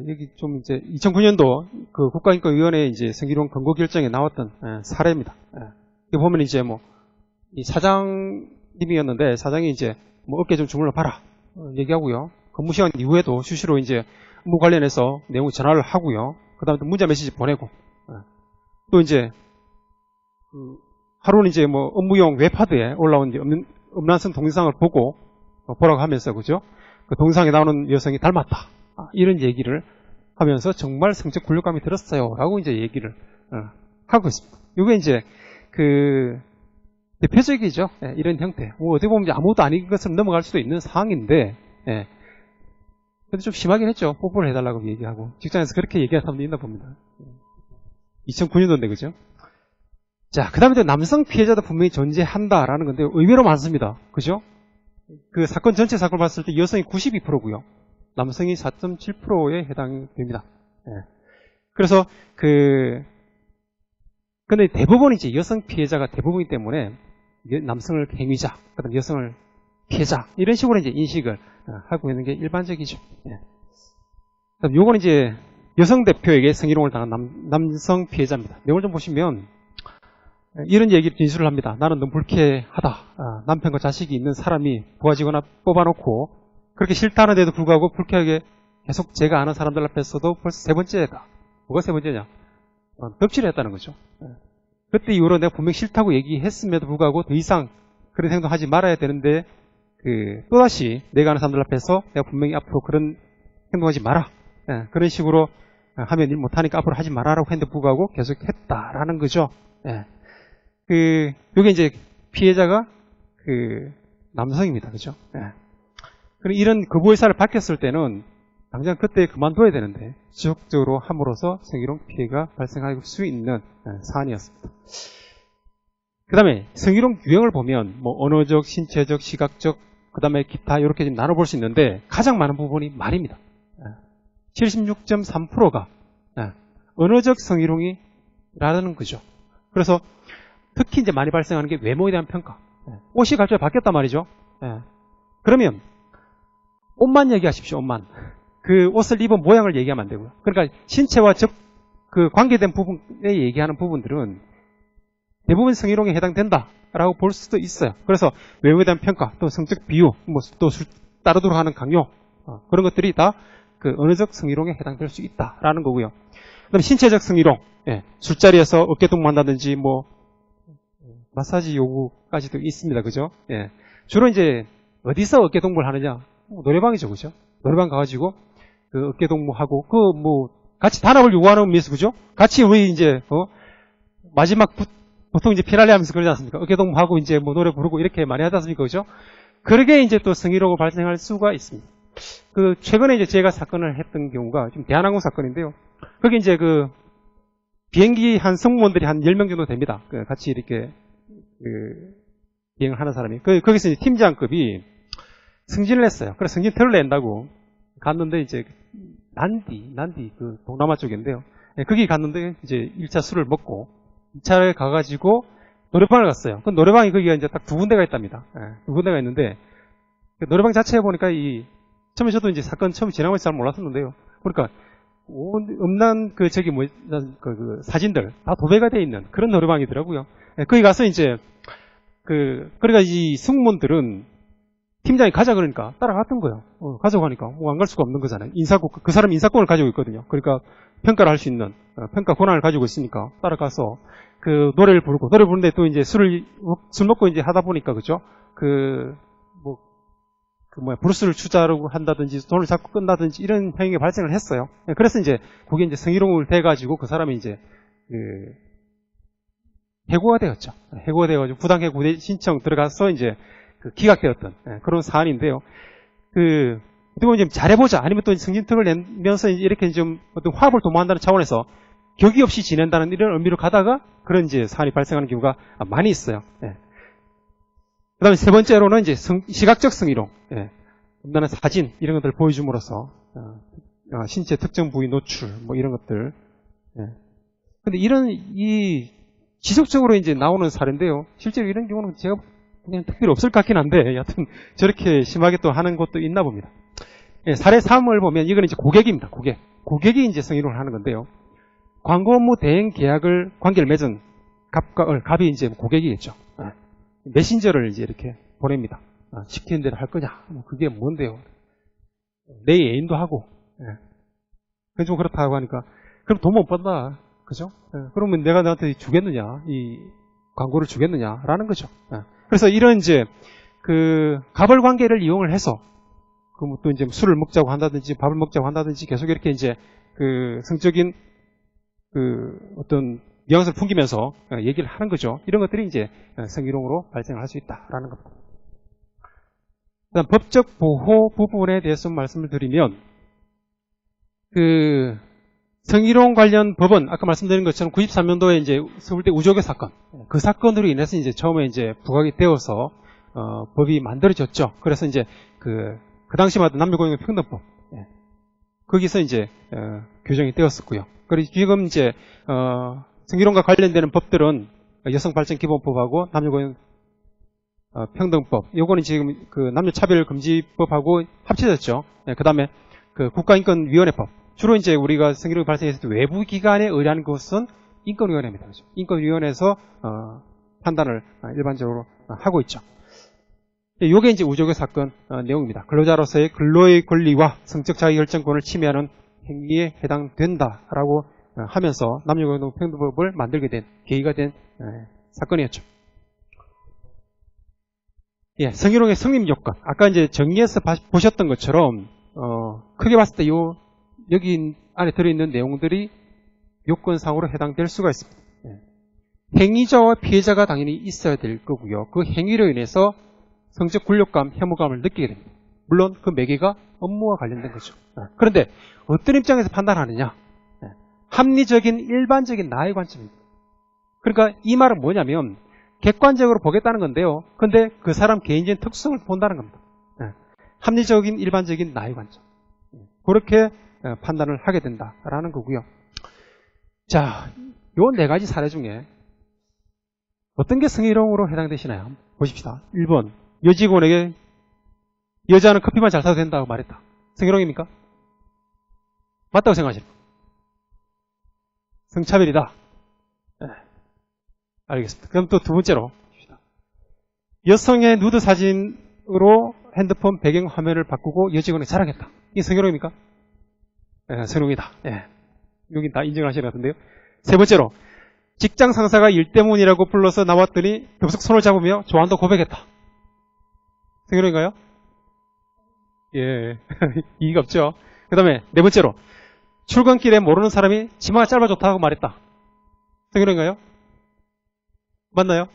여기 좀 이제 2009년도 국가인권위원회 이제 성희롱 권고 결정에 나왔던 사례입니다. 여기 보면 이제 이 사장님이었는데 사장이 이제 어깨 좀 주물러 봐라 얘기하고요. 근무 시간 이후에도 수시로 이제 업무 관련해서 내용 전화를 하고요. 그 다음에 또 문자 메시지 보내고 또 이제 하루는 이제 뭐 업무용 웹하드에 올라온 이제 음란성 동영상을 보고 보라고 하면서 그죠? 그 동영상에 나오는 여성이 닮았다. 이런 얘기를 하면서 정말 성적 굴욕감이 들었어요. 라고 이제 얘기를 하고 있습니다. 이게 이제 그 대표적이죠. 예, 이런 형태. 뭐 어떻게 보면 아무것도 아닌 것처럼 넘어갈 수도 있는 상황인데, 예. 근데 좀 심하긴 했죠. 뽀뽀를 해달라고 얘기하고. 직장에서 그렇게 얘기하는 사람도 있나 봅니다. 2009년도인데, 그죠? 자, 그 다음에 또 남성 피해자도 분명히 존재한다라는 건데, 의외로 많습니다. 그죠? 그 사건 전체 사건을 봤을 때 여성이 92%고요. 남성이 4.7%에 해당이 됩니다. 예. 그래서 근데 대부분 이제 여성 피해자가 대부분이기 때문에 남성을 행위자, 그다음 여성을 피해자 이런 식으로 이제 인식을 하고 있는 게 일반적이죠. 예. 그다음 요거는 이제 여성 대표에게 성희롱을 당한 남성 피해자입니다. 내용을 좀 보시면 이런 얘기를 진술을 합니다. 나는 너무 불쾌하다. 남편과 자식이 있는 사람이 도와지거나 뽑아놓고 그렇게 싫다는데도 불구하고 불쾌하게 계속 제가 아는 사람들 앞에서도 벌써 세 번째다. 뭐가 세 번째냐? 덕질을 했다는 거죠. 그때 이후로 내가 분명히 싫다고 얘기했음에도 불구하고 더 이상 그런 행동하지 말아야 되는데 또다시 내가 아는 사람들 앞에서 내가 분명히 앞으로 그런 행동하지 마라. 그런 식으로 하면 일 못하니까 앞으로 하지 말아라고 했는데 불구하고 계속 했다라는 거죠. 요게 이제 피해자가 남성입니다. 그죠? 그리고 이런 거부 의사를 밝혔을 때는 당장 그때 그만둬야 되는데 지속적으로 함으로써 성희롱 피해가 발생할 수 있는 사안이었습니다. 그 다음에 성희롱 유형을 보면 뭐 언어적, 신체적, 시각적, 그 다음에 기타 이렇게 좀 나눠볼 수 있는데 가장 많은 부분이 말입니다. 76.3%가 언어적 성희롱이라는 거죠. 그래서 특히 이제 많이 발생하는 게 외모에 대한 평가. 옷이 갑자기 바뀌었단 말이죠. 그러면 옷만 얘기하십시오. 옷만. 그 옷을 입은 모양을 얘기하면 안 되고요. 그러니까 신체와 관계된 부분에 얘기하는 부분들은 대부분 성희롱에 해당된다라고 볼 수도 있어요. 그래서 외모에 대한 평가, 또 성적 비유, 또 따르도록 하는 강요, 그런 것들이 다 그 언어적 성희롱에 해당될 수 있다라는 거고요. 그다음에 신체적 성희롱, 술자리에서 어깨 동무한다든지 마사지 요구까지도 있습니다. 그죠? 주로 이제 어디서 어깨 동무를 하느냐? 노래방이죠, 그죠? 노래방 가가지고 그 어깨 동무하고 같이 단합을 요구하는 의미에서 그죠? 같이 우리 이제 마지막 보통 이제 피날레 하면서 그러지 않습니까? 어깨 동무하고 이제 노래 부르고 이렇게 많이 하지 않습니까? 그죠? 그러게 이제 또 성희롱이 발생할 수가 있습니다. 최근에 이제 제가 사건을 했던 경우가 지금 대한항공 사건인데요. 거기 이제 비행기 한 승무원들이 한 10명 정도 됩니다. 같이 이렇게 비행을 하는 사람이. 거기서 이제 팀장급이 승진을 했어요. 그래서 승진표를 낸다고 갔는데 이제 난디 동남아 쪽인데요. 거기 갔는데 이제 1차 술을 먹고 2차에 가가지고 노래방을 갔어요. 그 노래방이 거기가 이제 딱 두 군데가 있답니다. 두 군데가 있는데 그 노래방 자체에 보니까 처음에 저도 이제 사건 처음 지나면서 잘 몰랐었는데요. 그러니까 음란 사진들 다 도배가 돼 있는 그런 노래방이더라고요. 거기 가서 이제 그러니까 이 승무원들은 팀장이 가자 그러니까 따라갔던 거예요. 가자고 하니까 안 갈 수가 없는 거잖아요. 그 사람 인사권을 가지고 있거든요. 그러니까 평가를 할 수 있는 평가 권한을 가지고 있으니까 따라가서 노래를 부르고 노래 부르는데 또 이제 술 먹고 이제 하다 보니까 그죠? 브루스를 추자로 한다든지 돈을 잡고 끈다든지 이런 행위가 발생을 했어요. 그래서 이제 그게 이제 성희롱을 돼가지고 그 사람이 이제 해고가 되었죠. 해고가 되어가지고 부당해고 신청 들어가서 이제 기각되었던 그런 사안인데요. 어떻게 보면 좀 잘해보자 아니면 또 승진특을 내면서 이렇게 좀 어떤 화합을 도모한다는 차원에서 격의 없이 지낸다는 이런 의미로 가다가 그런 이제 사안이 발생하는 경우가 많이 있어요. 그 다음에 세 번째로는 이제 시각적 성희롱. 음란한 사진, 이런 것들을 보여줌으로써, 신체 특정 부위 노출, 이런 것들. 근데 지속적으로 이제 나오는 사례인데요. 실제로 이런 경우는 제가 그냥 특별히 없을 것 같긴 한데, 여하튼 저렇게 심하게 또 하는 것도 있나 봅니다. 사례 3을 보면 이건 이제 고객입니다. 고객이 이제 성희롱을 하는 건데요. 광고 업무 대행 관계를 맺은 갑이 이제 고객이겠죠. 메신저를 이제 이렇게 보냅니다. 시키는 대로 할 거냐? 그게 뭔데요? 내 애인도 하고. 그래서 좀 그렇다고 하니까, 그럼 돈 못 받나? 그죠? 그러면 내가 너한테 주겠느냐? 이 광고를 주겠느냐라는 거죠. 그래서 이런 이제 그 갑을 관계를 이용을 해서 또 이제 술을 먹자고 한다든지 밥을 먹자고 한다든지 계속 이렇게 이제 그 성적인 그 어떤 뉘앙스를 풍기면서 얘기를 하는 거죠. 이런 것들이 이제 성희롱으로 발생을 할 수 있다라는 겁니다. 그다음 법적 보호 부분에 대해서 말씀을 드리면 그 성희롱 관련 법은 아까 말씀드린 것처럼 93년도에 이제 서울대 우조교 사건 그 사건으로 인해서 이제 처음에 이제 부각이 되어서 법이 만들어졌죠. 그래서 이제 그 당시마다 남녀공용 평등법 거기서 이제 규정이 되었었고요. 그리고 지금 이제 성희롱과 관련되는 법들은 여성발전기본법하고 남녀공용 평등법 요거는 지금 그 남녀차별금지법하고 합쳐졌죠. 그 다음에 그 국가인권위원회법 주로 이제 우리가 성희롱이 발생했을 때 외부 기관에 의뢰하는 것은 인권위원회입니다. 그렇죠? 인권위원회에서 판단을 일반적으로 하고 있죠. 이게 이제 우조교 사건 내용입니다. 근로자로서의 근로의 권리와 성적 자기결정권을 침해하는 행위에 해당된다라고 하면서 남녀공용평등법을 만들게 된 계기가 된 사건이었죠. 예, 성희롱의 성립 요건. 아까 이제 정리해서 보셨던 것처럼 크게 봤을 때 여기 안에 들어있는 내용들이 요건상으로 해당될 수가 있습니다. 예. 행위자와 피해자가 당연히 있어야 될 거고요. 그 행위로 인해서 성적 굴욕감, 혐오감을 느끼게 됩니다. 물론 그 매개가 업무와 관련된 거죠. 그런데 어떤 입장에서 판단하느냐? 합리적인 일반적인 나의 관점입니다. 그러니까 이 말은 뭐냐면 객관적으로 보겠다는 건데요. 근데 그 사람 개인적인 특성을 본다는 겁니다. 합리적인 일반적인 나의 관점. 그렇게 판단을 하게 된다라는 거고요. 자, 요 네 가지 사례 중에 어떤 게 성희롱으로 해당되시나요? 한번 보십시다. 1번 여직원에게 여자는 커피만 잘 사도 된다고 말했다. 성희롱입니까? 맞다고 생각하십니까? 성차별이다. 네. 알겠습니다. 그럼 또 두 번째로 여성의 누드 사진으로 핸드폰 배경 화면을 바꾸고 여직원에게 자랑했다. 이게 성희롱입니까? 네, 성희롱이다. 네. 여긴 다 인정하시는 것 같은데요. 세 번째로 직장 상사가 일 때문이라고 불러서 나왔더니 덥석 손을 잡으며 좋아한다고 고백했다. 성희롱인가요? 예, 이의가 없죠. 그 다음에 네 번째로 출근길에 모르는 사람이 치마가 짧아 좋다고 말했다. 성희롱인가요? 맞나요?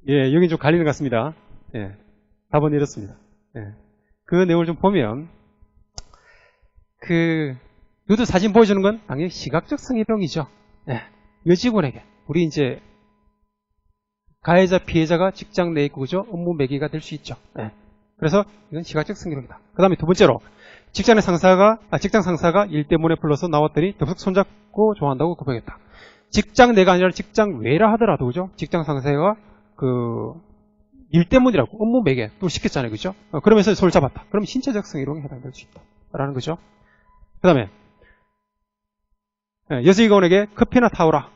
예, 여긴 좀 갈리는 것 같습니다. 예, 답은 이렇습니다. 예, 그 내용을 좀 보면 그 누드 사진 보여주는 건 당연히 시각적 성희롱이죠. 예, 여직원에게 우리 이제 가해자 피해자가 직장 내에 있고 그죠? 업무 매개가 될 수 있죠. 예, 그래서 이건 시각적 성희롱이다. 그 다음에 두 번째로 직장 상사가 일 때문에 불러서 나왔더니 덥석 손잡고 좋아한다고 고백했다. 직장 내가 아니라 직장 외라 하더라도 그죠? 직장 상사가 그 일 때문이라고 업무 매개 또 시켰잖아요, 그죠? 그러면서 손을 잡았다. 그럼 신체적 성희롱에 해당될 수 있다라는 거죠. 그 다음에 여직원에게 커피나 타오라.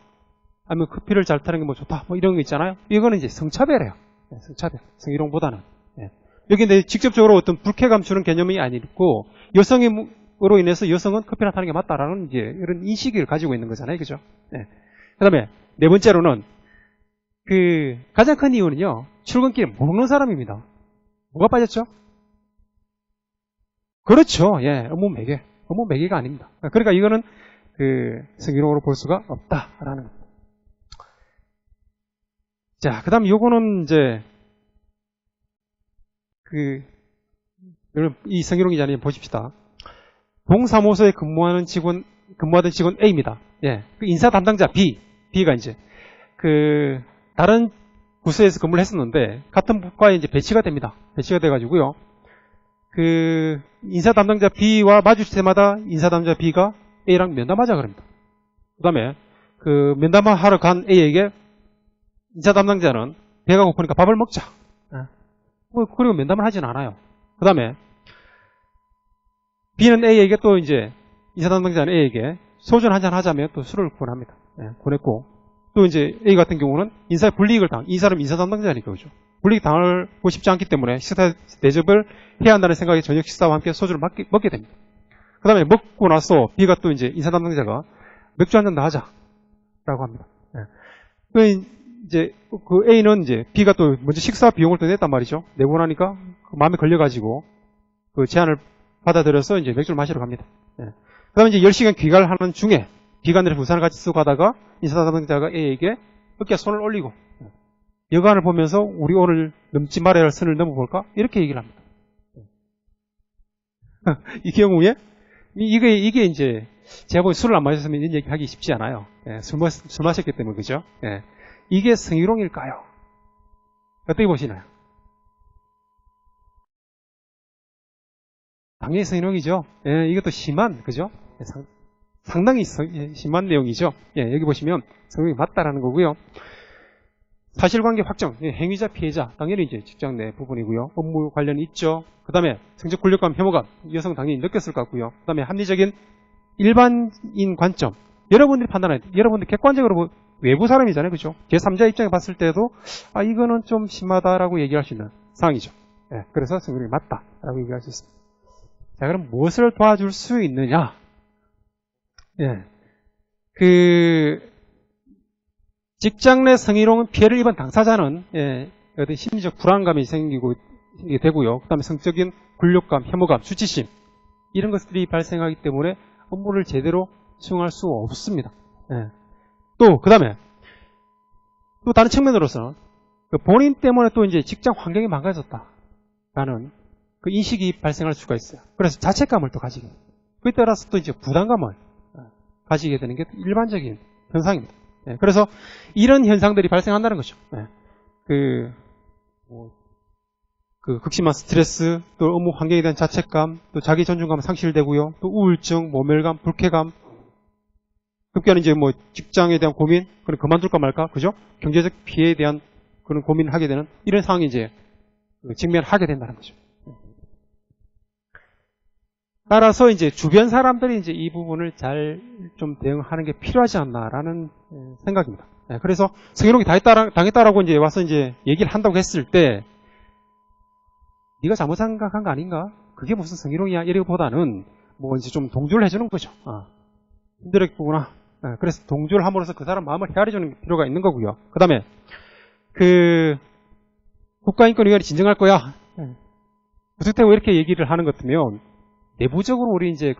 아니면 커피를 잘 타는 게 뭐 좋다. 뭐 이런 거 있잖아요. 이거는 이제 성차별이에요. 성차별, 성희롱보다는. 여기 근데 직접적으로 어떤 불쾌감 주는 개념이 아니고 여성으로 인해서 여성은 커피나 타는 게 맞다라는 이제 이런 인식을 가지고 있는 거잖아요, 그죠? 그다음에 네 번째로는 그 가장 큰 이유는요, 출근길에 모르는 사람입니다. 뭐가 빠졌죠? 그렇죠, 예, 업무 매개가 아닙니다. 그러니까 이거는 그 성희롱으로 볼 수가 없다라는 겁니다. 자, 그다음 요거는 이제 이 성희롱이지 않으면 보십시다. 동사무소에 근무하던 직원 A입니다. 예, 그 인사 담당자 B가 이제 그 다른 부서에서 근무를 했었는데 같은 부과에 이제 배치가 됩니다. 배치가 돼가지고요. 그 인사 담당자 B와 마주칠 때마다 인사 담당자 B가 A랑 면담하자 그럽니다. 그다음에 그 면담하러 간 A에게 인사 담당자는 배가 고프니까 밥을 먹자. 그리고 면담을 하진 않아요. 그 다음에 B는 A에게 또 이제 인사 담당자는 A에게 소주 한잔 하자며 또 술을 권합니다. 권했고 또 이제 A 같은 경우는 인사 불이익을 이 사람 인사 담당자니까 그죠. 불이익 당하고 싶지 않기 때문에 식사 대접을 해야 한다는 생각에 저녁 식사와 함께 소주를 먹게 됩니다. 그 다음에 먹고 나서 B가 또 이제 인사 담당자가 맥주 한잔 더 하자라고 합니다. 이제 그 A는 이제 B가 또 먼저 식사 비용을 또 냈단 말이죠. 내고 나니까 마음에 걸려가지고 그 제안을 받아들여서 이제 맥주를 마시러 갑니다. 예. 그 다음에 이제 10시간 귀가를 하는 중에 기관들의 부산을 같이 쓰고 가다가 인사담당자가 A에게 어깨에 손을 올리고 여관을 보면서 우리 오늘 넘지 말아야 할 선을 넘어볼까? 이렇게 얘기를 합니다. 이 경우에 이게 이제 제가 보기 술을 안 마셨으면 이런 얘기 하기 쉽지 않아요. 예, 술 마셨기 때문에 그죠? 예. 이게 성희롱일까요? 어떻게 보시나요? 당연히 성희롱이죠. 예, 이것도 심한 그죠? 예, 상당히 심한 내용이죠. 예, 여기 보시면 성희롱이 맞다라는 거고요. 사실관계 확정, 행위자, 피해자, 당연히 이제 직장 내 부분이고요. 업무 관련이 있죠. 그 다음에 성적 굴욕감, 혐오감, 여성 당연히 느꼈을 것 같고요. 그 다음에 합리적인 일반인 관점, 여러분들이 판단할 때, 여러분들 객관적으로 외부 사람이잖아요. 그죠? 제3자 입장에 봤을 때도, 아, 이거는 좀 심하다라고 얘기할 수 있는 상황이죠. 예, 그래서 성희롱이 맞다라고 얘기할 수 있습니다. 자, 그럼 무엇을 도와줄 수 있느냐? 예. 직장 내 성희롱 피해를 입은 당사자는 어떤 심리적 불안감이 생기게 되고요. 그 다음에 성적인 굴욕감, 혐오감, 수치심 이런 것들이 발생하기 때문에 업무를 제대로 수행할 수 없습니다. 또 그 다음에 또 다른 측면으로서는 본인 때문에 또 이제 직장 환경이 망가졌다라는 그 인식이 발생할 수가 있어요. 그래서 자책감을 또 가지게 돼요. 그에 따라서 또 이제 부담감을 가지게 되는 게 일반적인 현상입니다. 그래서 이런 현상들이 발생한다는 거죠. 극심한 스트레스, 또 업무 환경에 대한 자책감, 또 자기 존중감은 상실되고요. 또 우울증, 모멸감, 불쾌감, 급기야는 이제 뭐 직장에 대한 고민, 그럼 그만둘까 말까, 그죠? 경제적 피해에 대한 그런 고민을 하게 되는 이런 상황이 이제 직면하게 된다는 거죠. 따라서 이제 주변 사람들이 이제 이 부분을 잘 좀 대응하는 게 필요하지 않나라는 생각입니다. 그래서 성희롱이 당했다라고 이제 와서 이제 얘기를 한다고 했을 때, 네가 잘못 생각한 거 아닌가? 그게 무슨 성희롱이야? 이러기보다는 뭐 이제 좀 동조를 해주는 거죠. 힘들었구나. 그래서 동조를 함으로써 그 사람 마음을 헤아려주는 필요가 있는 거고요. 그 다음에 국가인권위원회 진정할 거야. 구속되고 이렇게 얘기를 하는 것 같으면 내부적으로 우리 이제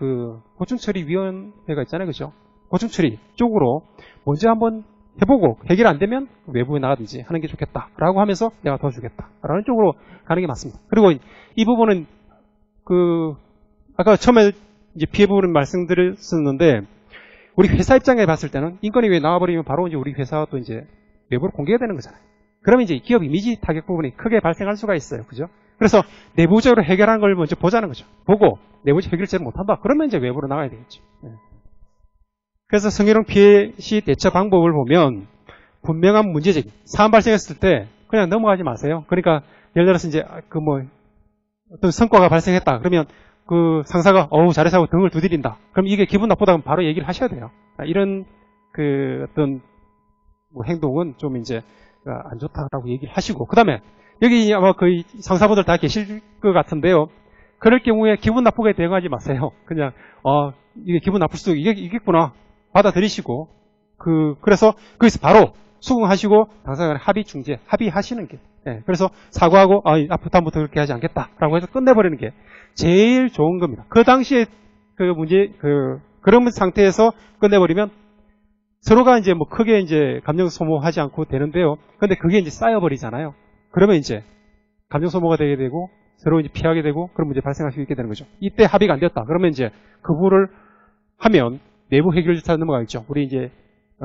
고충처리위원회가 있잖아요. 그죠? 고충처리 쪽으로 먼저 한번 해보고 해결 안 되면 외부에 나가든지 하는 게 좋겠다라고 하면서 내가 도와주겠다라는 쪽으로 가는 게 맞습니다. 그리고 이 부분은 아까 처음에 이제 피해 부분을 말씀드렸었는데 우리 회사 입장에 봤을 때는 인권위에 나와버리면 바로 이제 우리 회사가 또 이제 외부로 공개가 되는 거잖아요. 그러면 이제 기업 이미지 타격 부분이 크게 발생할 수가 있어요. 그죠? 그래서 내부적으로 해결하는 걸 먼저 보자는 거죠. 보고 내부적 해결제를 못한다. 그러면 이제 외부로 나가야 되겠죠. 그래서 성희롱 피해 시 대처 방법을 보면 분명한 문제제기, 사안 발생했을 때 그냥 넘어가지 마세요. 그러니까 예를 들어서 이제 어떤 성과가 발생했다. 그러면 상사가 잘해서 등을 두드린다. 그럼 이게 기분 나쁘다면 바로 얘기를 하셔야 돼요. 이런 어떤 행동은 좀 이제 안 좋다라고 얘기를 하시고, 그 다음에 여기 아마 거의 상사분들 다 계실 것 같은데요. 그럴 경우에 기분 나쁘게 대응하지 마세요. 그냥 이게 기분 나쁠 수도 있겠구나 받아들이시고 그래서 거기서 바로 수긍하시고 당사자 간에 합의 중재 합의하시는 게 그래서 사과하고 앞부터부터 그렇게 하지 않겠다라고 해서 끝내버리는 게 제일 좋은 겁니다. 그 당시에 그런 상태에서 끝내버리면 서로가 이제 뭐 크게 이제 감정 소모하지 않고 되는데요. 근데 그게 이제 쌓여버리잖아요. 그러면 이제 감정 소모가 되게 되고 서로 이제 피하게 되고 그런 문제 발생할 수 있게 되는 거죠. 이때 합의가 안 됐다. 그러면 이제 그 부분을 하면 내부 해결 절차 넘어가겠죠. 우리 이제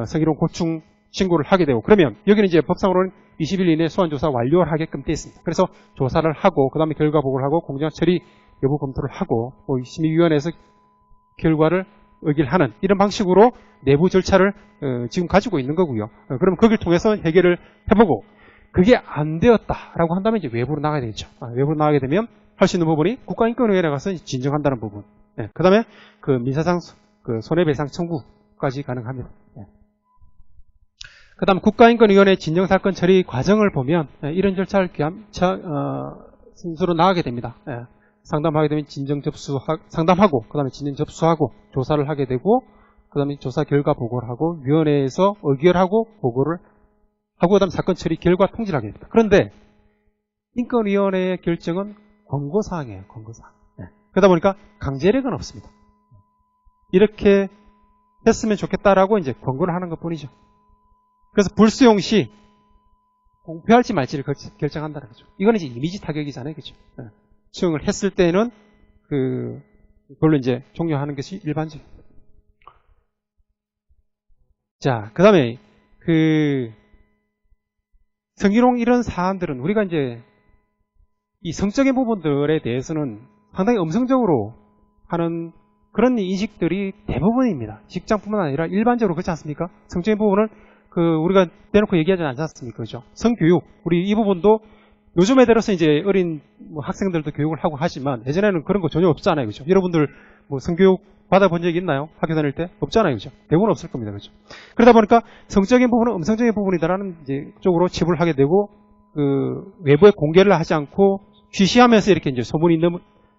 성희롱 고충 신고를 하게 되고 그러면 여기는 이제 법상으로는 20일 이내에 소환조사 완료를 하게끔 되어 있습니다. 그래서 조사를 하고 그 다음에 결과 보고를 하고 공정한 처리 여부 검토를 하고 심의위원회에서 결과를 의결하는 이런 방식으로 내부 절차를 지금 가지고 있는 거고요. 그러면 거기를 통해서 해결을 해보고 그게 안 되었다라고 한다면 이제 외부로 나가야 되겠죠. 외부로 나가게 되면 할 수 있는 부분이 국가인권위원회에 가서 진정한다는 부분. 그 다음에 민사상 손해배상 청구까지 가능합니다. 그 다음 국가인권위원회 진정사건 처리 과정을 보면 이런 절차를 순서로 나가게 됩니다. 상담하게 되면 상담하고 그 다음에 진정 접수하고 조사를 하게 되고 그 다음에 조사 결과 보고를 하고 위원회에서 의결하고 보고를 하고 그다음 사건 처리 결과 통지를 하게 됩니다. 그런데 인권위원회의 결정은 권고사항이에요. 권고사항. 네. 그러다 보니까 강제력은 없습니다. 이렇게 했으면 좋겠다라고 이제 권고를 하는 것 뿐이죠. 그래서 불수용 시 공표할지 말지를 결정한다는 거죠. 이거는 이제 이미지 타격이잖아요. 그죠? 네. 수용을 했을 때는 그걸로 이제 종료하는 것이 일반적입니다. 자, 그 다음에 성희롱 이런 사안들은 우리가 이제 이 성적인 부분들에 대해서는 상당히 음성적으로 하는 그런 인식들이 대부분입니다. 직장뿐만 아니라 일반적으로 그렇지 않습니까? 성적인 부분을 우리가 대놓고 얘기하지 않지 않습니까? 그죠? 성교육, 우리 이 부분도 요즘에 들어서 이제 어린 학생들도 교육을 하고 하지만 예전에는 그런 거 전혀 없잖아요. 그죠? 여러분들 성교육 받아본 적 있나요? 학교 다닐 때? 없잖아요. 그죠? 대부분 없을 겁니다. 그죠? 그러다 보니까 성적인 부분은 음성적인 부분이다라는 이제 쪽으로 치부를 하게 되고, 외부에 공개를 하지 않고 쉬쉬하면서 이렇게 이제 소문이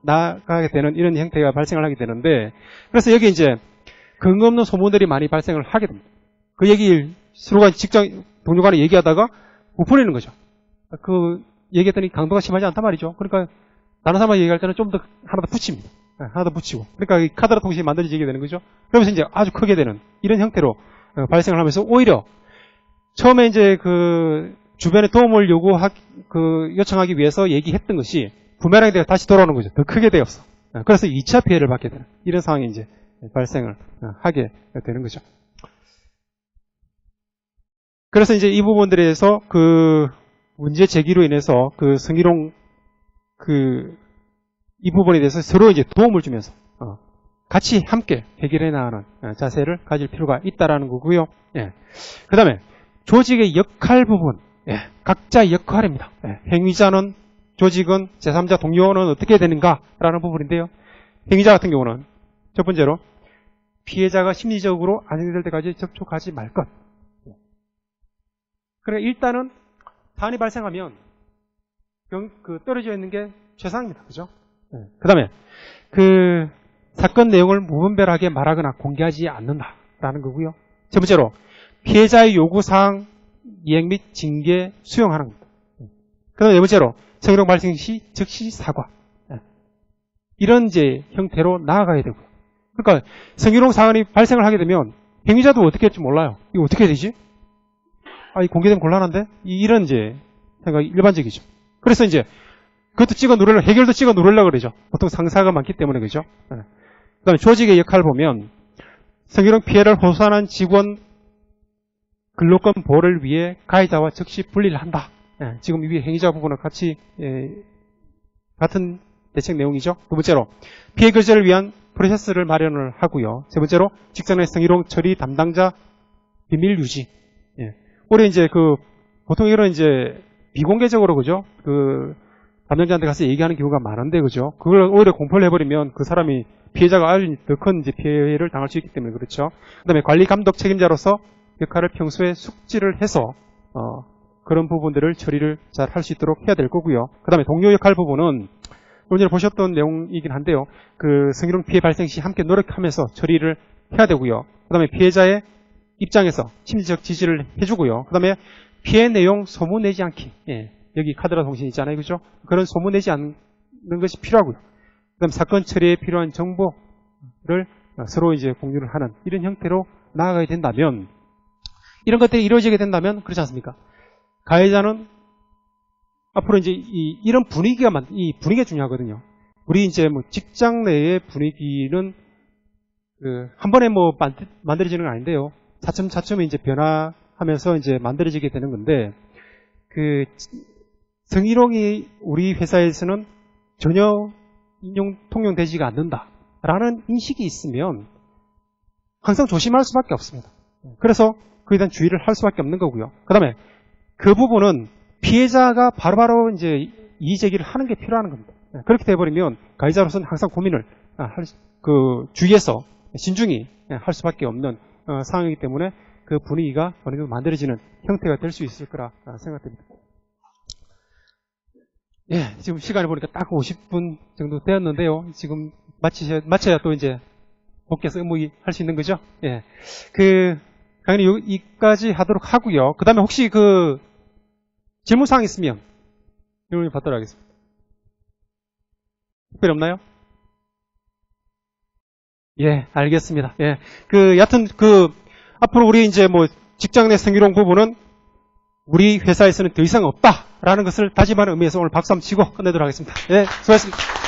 나가게 되는 이런 형태가 발생을 하게 되는데, 그래서 여기 이제 근거 없는 소문들이 많이 발생을 하게 됩니다. 그 얘기를 서로가 직장 동료 간에 얘기하다가 부풀리는 거죠. 얘기했더니 강도가 심하지 않단 말이죠. 그러니까 다른 사람과 얘기할 때는 좀 더 하나 더 붙입니다. 하나 더 붙이고. 그러니까 이 카드라 통신이 만들어지게 되는 거죠. 그러면서 이제 아주 크게 되는 이런 형태로 발생을 하면서 오히려 처음에 이제 주변에 도움을 요청하기 위해서 얘기했던 것이 부메랑이 되어 다시 돌아오는 거죠. 더 크게 되었어. 그래서 2차 피해를 받게 되는 이런 상황이 이제 발생을 하게 되는 거죠. 그래서 이제 이 부분들에서 문제 제기로 인해서 성희롱 이 부분에 대해서 서로 이제 도움을 주면서 같이 함께 해결해 나가는 자세를 가질 필요가 있다라는 거고요. 예. 그다음에 조직의 역할 부분, 각자의 역할입니다. 행위자는 조직은 제3자 동료는 어떻게 되는가라는 부분인데요. 행위자 같은 경우는 첫 번째로 피해자가 심리적으로 안정될 때까지 접촉하지 말 것. 그래 일단은 사안이 발생하면 떨어져 있는 게 최상입니다. 그죠? 그 다음에 사건 내용을 무분별하게 말하거나 공개하지 않는다라는 거고요. 첫 번째로 피해자의 요구사항 이행 및 징계 수용하는 겁니다. 그 다음에 네 번째로 성희롱 발생 시 즉시 사과. 이런 이제 형태로 나아가야 되고요. 그러니까 성희롱 사안이 발생을 하게 되면 행위자도 어떻게 할지 몰라요. 이거 어떻게 해야 되지? 이 공개되면 곤란한데? 이런 이제 생각이 일반적이죠. 그래서 이제 그것도 해결도 찍어 누르려고 그러죠. 보통 상사가 많기 때문에 그죠. 그 다음에 조직의 역할을 보면 성희롱 피해를 호소하는 직원 근로권 보호를 위해 가해자와 즉시 분리를 한다. 지금 이 행위자 부분은 같이 같은 대책 내용이죠. 두 번째로 피해 결제를 위한 프로세스를 마련을 하고요. 세 번째로 직장 내 성희롱 처리 담당자 비밀 유지. 올해 이제 보통 이런 이제 비공개적으로 그죠? 담당자한테 가서 얘기하는 경우가 많은데 그죠? 그걸 오히려 공표를 해버리면 그 사람이 피해자가 아주 더 큰 피해를 당할 수 있기 때문에 그렇죠. 그다음에 관리 감독 책임자로서 역할을 평소에 숙지를 해서 그런 부분들을 처리를 잘 할 수 있도록 해야 될 거고요. 그다음에 동료 역할 부분은 오늘 보셨던 내용이긴 한데요. 성희롱 피해 발생 시 함께 노력하면서 처리를 해야 되고요. 그다음에 피해자의 입장에서 심리적 지지를 해주고요. 그 다음에 피해 내용 소문 내지 않기. 여기 카드라 통신 있잖아요. 그죠? 그런 소문 내지 않는 것이 필요하고요. 그 다음 사건 처리에 필요한 정보를 서로 이제 공유를 하는 이런 형태로 나아가야 된다면, 이런 것들이 이루어지게 된다면, 그렇지 않습니까? 가해자는 앞으로 이제 이런 이 분위기가 중요하거든요. 우리 이제 직장 내의 분위기는 한 번에 만들어지는 건 아닌데요. 차츰차츰 이제 변화하면서 이제 만들어지게 되는 건데, 성희롱이 우리 회사에서는 전혀 통용되지가 않는다라는 인식이 있으면 항상 조심할 수밖에 없습니다. 그래서 그에 대한 주의를 할 수밖에 없는 거고요. 그 다음에 그 부분은 피해자가 바로바로 이제 이의 제기를 하는 게 필요한 겁니다. 그렇게 돼버리면 가해자로서는 항상 고민을 주의해서 신중히 할 수밖에 없는 상황이기 때문에 그 분위기가 어느 정도 만들어지는 형태가 될 수 있을 거라 생각됩니다. 지금 시간을 보니까 딱 50분 정도 되었는데요. 지금 마쳐야 또 이제 복귀해서 의무할 수 있는 거죠. 당연히 여기까지 하도록 하고요. 그 다음에 혹시 그 질문사항 있으면 질문 받도록 하겠습니다. 특별히 없나요? 예, 알겠습니다. 예. 여하튼 앞으로 우리 이제 뭐 직장 내 성희롱 부분은 우리 회사에서는 더 이상 없다라는 것을 다짐하는 의미에서 오늘 박수 한번 치고 끝내도록 하겠습니다. 예, 수고하셨습니다.